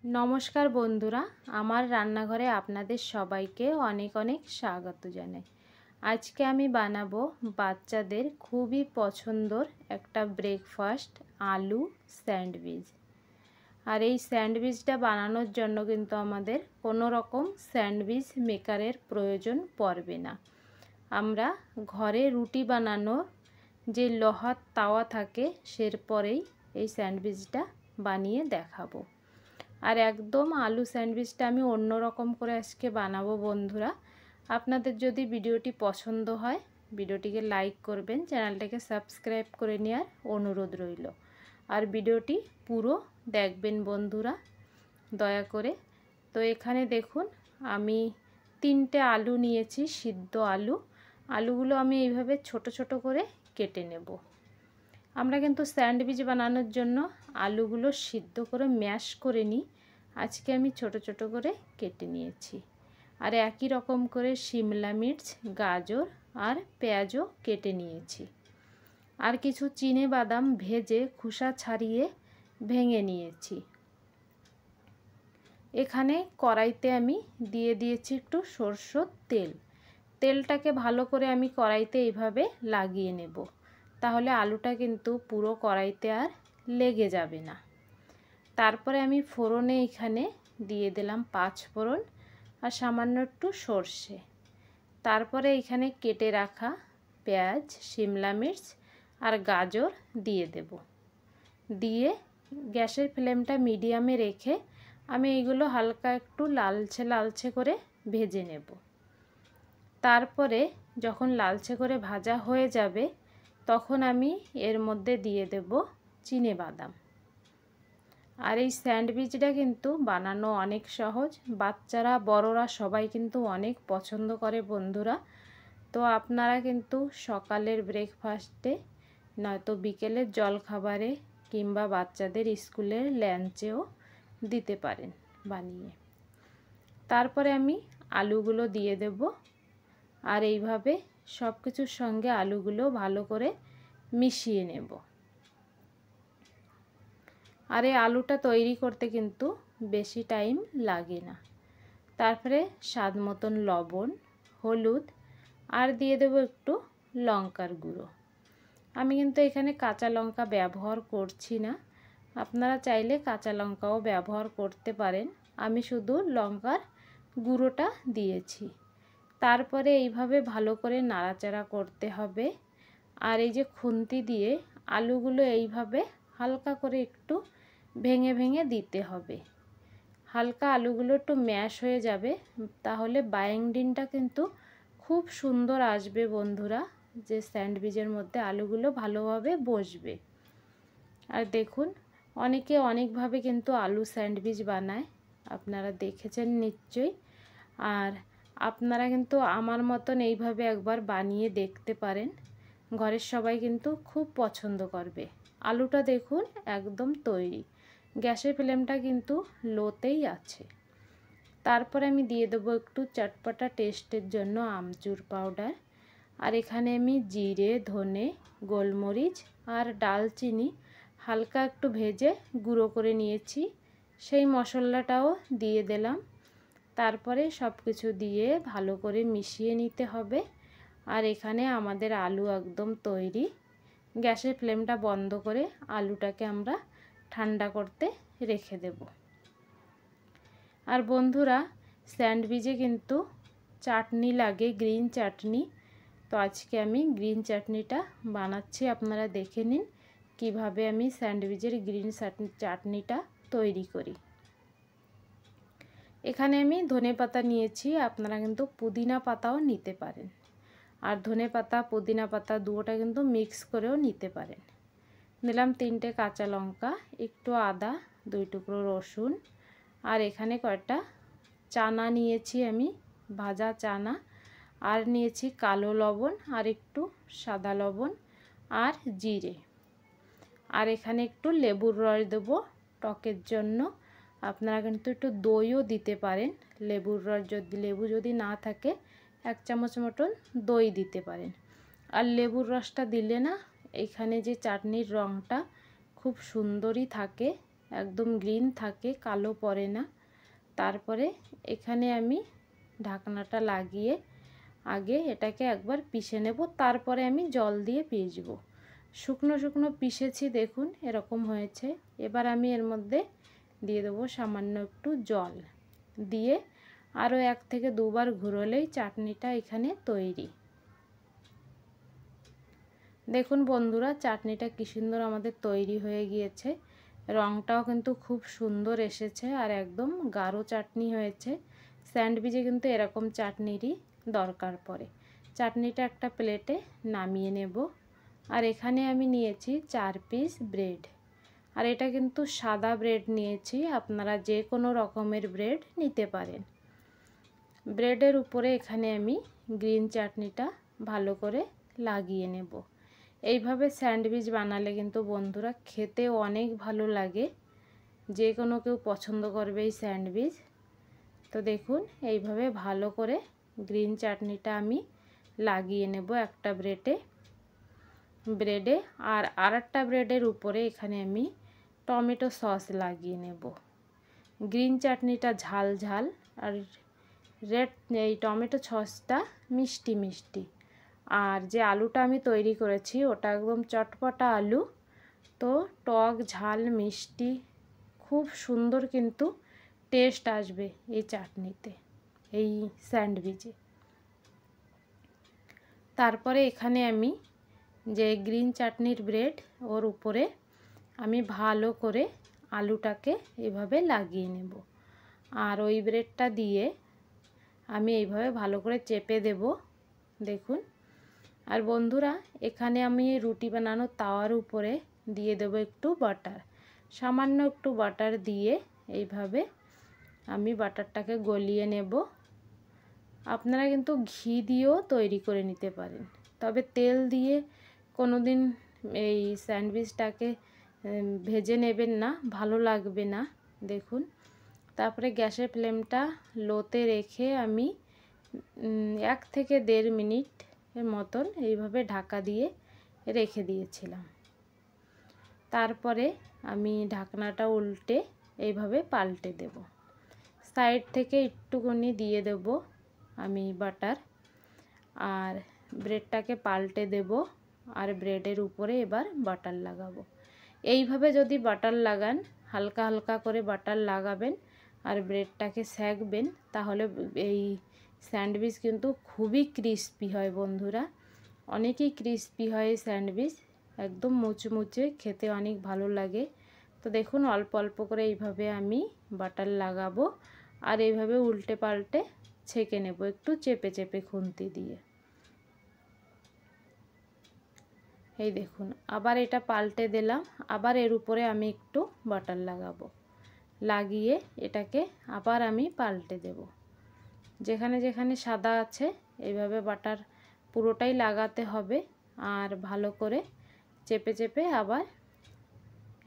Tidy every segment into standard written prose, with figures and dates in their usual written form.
नमस्कार बंधुरा आमार रान्नाघरे आपनादेर सबाइके अनेक अनेक स्वागत जानाई। आज के आमी बानाबो बाच्चादेर खूबई पछंदर एकटा ब्रेकफास्ट आलू सैंडविच। और ये सैंडविचटा बानानोर जन्य किन्तु आमादेर कोनो रकम सैंडविच मेकारेर प्रयोजन पड़बे ना। आमरा घरे रुटी बानानोर जे लोहार तावा थाके सेर परेई এই স্যান্ডউইচটা বানিয়ে দেখাবো। আর একদম আলু স্যান্ডউইচটা আমি অন্য রকম করে আজকে বানাবো বন্ধুরা। আপনাদের যদি ভিডিওটি পছন্দ হয় ভিডিওটিকে লাইক করবেন, চ্যানেলটাকে সাবস্ক্রাইব করে নেওয়ার অনুরোধ রইল। আর ভিডিওটি পুরো দেখবেন বন্ধুরা দয়া করে। তো এখানে দেখুন আমি 3টে আলু নিয়েছি, সিদ্ধ আলু। আলুগুলো আমি এইভাবে ছোট ছোট করে কেটে নেব। আমরা কিন্তু স্যান্ডউইচ বানানোর জন্য আলুগুলো সিদ্ধ করে ম্যাশ করে নিই। আজকে আমি ছোট ছোট করে কেটে নিয়েছি। আর একই রকম করে শিমলা মির্চ, গাজর আর পেঁয়াজও কেটে নিয়েছি। আর কিছু চিনে বাদাম ভেজে খোসা ছাড়িয়ে ভেঙে নিয়েছি। এখানে কড়াইতে আমি দিয়ে দিয়েছি একটু সরষের তেল। তেলটাকে ভালো করে আমি কড়াইতে এইভাবে লাগিয়ে নেব, তাহলে আলুটা কিন্তু পুরো কড়াইতে আর লেগে যাবে না। তারপরে আমি ফোড়নে এখানে দিয়ে দিলাম 5 ফোড়ন আর সামান্য একটু সরষে। তারপরে এখানে কেটে রাখা পেঁয়াজ, শিমলা মির্চ আর গাজর দিয়ে দেব। দিয়ে গ্যাসের ফ্লেমটা মিডিয়ামে রেখে আমি এইগুলো হালকা একটু লালচে লালচে করে ভেজে নেব। তারপরে যখন লালচে করে ভাজা হয়ে যাবে তখন আমি এর মধ্যে দিয়ে দেব চিনে বাদাম। আর এই স্যান্ডউইচটা কিন্তু বানানো অনেক সহজ, বাচ্চারা বড়রা সবাই কিন্তু অনেক পছন্দ করে বন্ধুরা। তো আপনারা কিন্তু সকালের ব্রেকফাস্টে নয়তো বিকেলের জলখাবারে কিংবা বাচ্চাদের স্কুলের লাঞ্চেও দিতে পারেন বানিয়ে। তারপরে আমি আলুগুলো দিয়ে দেব। আর এইভাবে সব কিছুর সঙ্গে আলুগুলো ভালো করে মিশিয়ে নেব। আর এই আলুটা তৈরি করতে কিন্তু বেশি টাইম লাগে না। তারপরে স্বাদ মতন লবণ, হলুদ আর দিয়ে দেব একটু লঙ্কার গুঁড়ো। আমি কিন্তু এখানে কাঁচা লঙ্কা ব্যবহার করছি না, আপনারা চাইলে কাঁচা লঙ্কাও ব্যবহার করতে পারেন। আমি শুধু লঙ্কার গুঁড়োটা দিয়েছি। তারপরে এইভাবে ভালো করে নাড়াচাড়া করতে হবে। আর এই যে খুন্তি দিয়ে আলুগুলো এইভাবে হালকা করে একটু ভেঙে ভেঙে দিতে হবে। হালকা আলুগুলো একটু ম্যাশ হয়ে যাবে, তাহলে বাইন্ডিংটা কিন্তু খুব সুন্দর আসবে বন্ধুরা, যে স্যান্ডউইচের মধ্যে আলুগুলো ভালোভাবে বসবে। আর দেখুন অনেকে অনেকভাবে কিন্তু আলু স্যান্ডউইচ বানায়, আপনারা দেখেছেন নিশ্চয়ই। আর আপনারা কিন্তু আমার মতন এইভাবে একবার বানিয়ে দেখতে পারেন, ঘরের সবাই কিন্তু খুব পছন্দ করবে। আলুটা দেখুন একদম তৈরি, গ্যাসের ফ্লেমটা কিন্তু লোতেই আছে। তারপরে আমি দিয়ে দেবো একটু চটপটা টেস্টের জন্য আমচুর পাউডার। আর এখানে আমি জিরে, ধনে, গোলমরিচ আর ডালচিনি হালকা একটু ভেজে গুঁড়ো করে নিয়েছি, সেই মশলাটাও দিয়ে দিলাম। তারপরে সব কিছু দিয়ে ভালো করে মিশিয়ে নিতে হবে। আর এখানে আমাদের আলু একদম তৈরি। গ্যাসের ফ্লেমটা বন্ধ করে আলুটাকে আমরা ঠান্ডা করতে রেখে দেব। আর বন্ধুরা স্যান্ডউইচে কিন্তু চাটনি লাগে, গ্রিন চাটনি। তো আজকে আমি গ্রিন চাটনিটা বানাচ্ছি, আপনারা দেখে নিন কিভাবে আমি স্যান্ডউইচের গ্রিন চাটনিটা তৈরি করি। এখানে আমি ধনেপাতা নিয়েছি, আপনারা কিন্তু পুদিনা পাতাও নিতে পারেন। আর ধনেপাতা পুদিনা পাতা দুটোটা কিন্তু মিক্স করেও নিতে পারেন। দিলাম 3টে কাঁচা লঙ্কা, একটু আদা, 2 টুকরো রসুন। আর এখানে কয়েকটা চানা নিয়েছি আমি, ভাজা চানা। আর নিয়েছি কালো লবণ আর একটু সাদা লবণ আর জিরে। আর এখানে একটু লেবুর রস দেবো টকের জন্য। আপনারা কিন্তু একটু দইও দিতে পারেন, লেবুর রস লেবু যদি না থাকে 1 চামচ মতন দই দিতে পারেন। আর লেবুর রসটা দিলে না এখানে যে চাটনির রঙটা খুব সুন্দরই থাকে, একদম গ্রিন থাকে, কালো পড়ে না। তারপরে এখানে আমি ঢাকনাটা লাগিয়ে আগে এটাকে একবার পিষে নেব, তারপরে আমি জল দিয়ে পিষবো। শুকনো শুকনো পিষেছি, দেখুন এরকম হয়েছে। এবার আমি এর মধ্যে দিয়ে দেবো সামান্য একটু জল, দিয়ে আরও 1 থেকে 2 বার ঘুরোলেই চাটনিটা এখানে তৈরি। দেখুন বন্ধুরা, চাটনিটা কি সুন্দর আমাদের তৈরি হয়ে গিয়েছে। রঙটাও কিন্তু খুব সুন্দর এসেছে আর একদম গাঢ় চাটনি হয়েছে। স্যান্ডউইচে কিন্তু এরকম চাটনিরই দরকার পড়ে। চাটনিটা একটা প্লেটে নামিয়ে নেব। আর এখানে আমি নিয়েছি 4 পিস ব্রেড, আর এটা কিন্তু সাদা ব্রেড নিয়েছি, আপনারা যে কোনো রকমের ব্রেড নিতে পারেন। ব্রেডের উপরে এখানে আমি গ্রিন চাটনিটা ভালো করে লাগিয়ে নেব। এইভাবে স্যান্ডউইচ বানালে কিন্তু বন্ধুরা খেতে অনেক ভালো লাগে, যে কোনো কেউ পছন্দ করবে এই স্যান্ডউইচ। তো দেখুন এইভাবে ভালো করে গ্রিন চাটনিটা আমি লাগিয়ে নেব একটা ব্রেডে। আর আরেকটা ব্রেডের উপরে এখানে আমি টমেটো সস লাগিয়ে নেব। গ্রিন চাটনিটা ঝাল ঝাল আর এই টমেটো সসটা মিষ্টি মিষ্টি। আর যে আলুটা আমি তৈরি করেছি ওটা একদম চটপটা আলু, তো টক ঝাল মিষ্টি খুব সুন্দর কিন্তু টেস্ট আসবে এই চাটনিতে, এই স্যান্ডউইচে। তারপরে এখানে আমি যে গ্রিন চাটনির ব্রেড, ওর উপরে আমি ভালো করে আলুটাকে এইভাবে লাগিয়ে নেব। আর ওই ব্রেডটা দিয়ে আমি এইভাবে ভালো করে চেপে দেব, দেখুন। আর বন্ধুরা এখানে আমি রুটি বানানো তাওয়ার উপরে দিয়ে দেব একটু বাটার, সামান্য একটু বাটার দিয়ে এইভাবে আমি বাটারটাকে গলিয়ে নেব। আপনারা কিন্তু ঘি দিয়েও তৈরি করে নিতে পারেন, তবে তেল দিয়ে কোনো দিন এই স্যান্ডউইচটাকে ভেজে নেবেন না, ভালো লাগবে না। দেখুন, তারপরে গ্যাসের ফ্লেমটা লোতে রেখে আমি 1 থেকে 1.5 মিনিট এর মতন এইভাবে ঢাকা দিয়ে রেখে দিয়েছিলাম। তারপরে আমি ঢাকনাটা উল্টে এইভাবে পাল্টে দেব। সাইড থেকে একটুখানি দিয়ে দেব আমি বাটার, আর ব্রেডটাকে পাল্টে দেব। আর ব্রেডের উপরে এবার বাটার লাগাবো। এইভাবে যদি বাটার লাগান, হালকা হালকা করে বাটার লাগাবেন আর ব্রেডটাকে সেঁকবেন, তাহলে এই স্যান্ডউইচ কিন্তু খুবই ক্রিস্পি হয় বন্ধুরা। অনেকই ক্রিস্পি হয় এই স্যান্ডউইচ, একদম মুচমুচে, খেতে অনেক ভালো লাগে। তো দেখুন অল্প অল্প করে এইভাবে আমি বাটার লাগাবো আর এইভাবে উল্টে পাল্টে ছেঁকে নেব, একটু চেপে চেপে খুন্তি দিয়ে। এই দেখুন আবার এটা পাল্টে দিলাম, আবার এর উপরে আমি একটু বাটার লাগাবো, লাগিয়ে এটাকে আবার আমি পাল্টে দেব। যেখানে যেখানে সাদা আছে এইভাবে বাটার পুরোটাই লাগাতে হবে আর ভালো করে চেপে চেপে আবার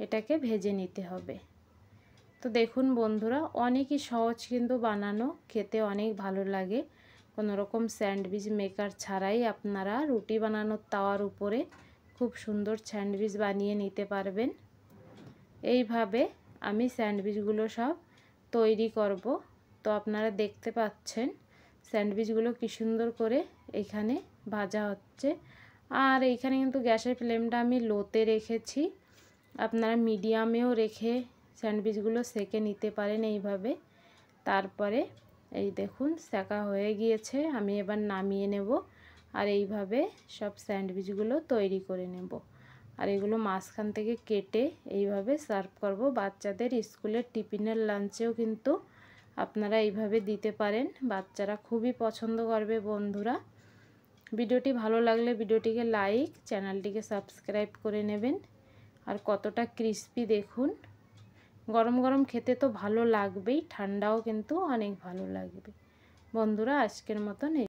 এটাকে ভেজে নিতে হবে। তো দেখুন বন্ধুরা, অনেকই সহজ কিন্তু বানানো, খেতে অনেক ভালো লাগে। কোনো রকম স্যান্ডউইচ মেকার ছাড়াই আপনারা রুটি বানানোর তাওয়ার উপরে খুব সুন্দর স্যান্ডউইচ বানিয়ে নিতে পারবেন। এইভাবে আমি স্যান্ডউইচগুলো সব তৈরি করব। তো আপনারা দেখতে পাচ্ছেন স্যান্ডউইচগুলো কি সুন্দর করে এখানে ভাজা হচ্ছে। আর এইখানে কিন্তু গ্যাসের ফ্লেমটা আমি লোতে রেখেছি, আপনারা মিডিয়ামেও রেখে স্যান্ডউইচগুলো সেঁকে নিতে পারেন এইভাবে। তারপরে এই দেখুন সেঁকা হয়ে গিয়েছে, আমি এবার নামিয়ে নেব। আর এইভাবে সব স্যান্ডউইচগুলো তৈরি করে নেব। আর এগুলো মাঝখান থেকে কেটে এইভাবে সার্ভ করব। বাচ্চাদের স্কুলের টিফিনের লাঞ্চেও কিন্তু আপনারা এইভাবে দিতে পারেন, বাচ্চারা খুবই পছন্দ করবে বন্ধুরা। ভিডিওটি ভালো লাগলে ভিডিওটিকে লাইক, চ্যানেলটিকে সাবস্ক্রাইব করে নেবেন। আর কতটা ক্রিস্পি দেখুন, গরম গরম খেতে তো ভালো লাগবেই, ঠান্ডাও কিন্তু অনেক ভালো লাগবে বন্ধুরা। আজকের মতন